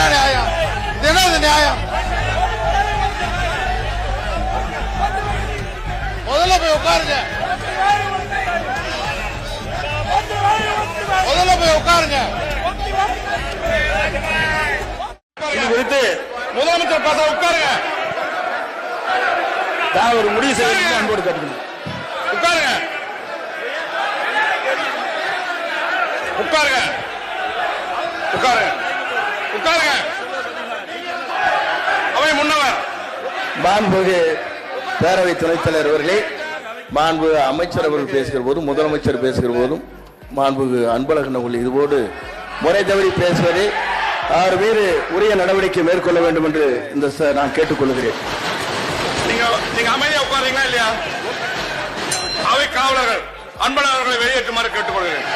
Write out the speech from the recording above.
என்ன நியாயம்? இது என்ன நியாயம்? முதல்ல போய் உட்காருங்க. முதல்ல போய் உட்காருங்க. இது குறித்து முதலமைச்சர் பேச உட்காருங்க. ஒரு முடிவு செய்ய அன்போடு கேட்டுக்கணும். உட்காருங்க. உட்காருங்க. உட்காருங்க. உட்காருங்க. அவை முன்னவர் மாண்புமிகு பேரவை துணைத் தலைவர் அவர்களே, மாண்புமிகு அமைச்சர் அவர்கள் பேசுகிற போதும் முதலமைச்சர் பேசுகிற போதும் மாண்புமிகு அன்பழகன் அவர்கள் இதுபோடு முறை தவறி பேசுவதை அவர் மீது உரிய நடவடிக்கை மேற்கொள்ள வேண்டும் என்று நான் கேட்டுக்கொள்கிறேன். நீங்க அமைதியா உட்காருங்களா இல்லையா? அவை காவலர்கள் அன்பழகன் அவர்களை வெளியேற்றுமாறு கேட்டுக்கொள்கிறேன்.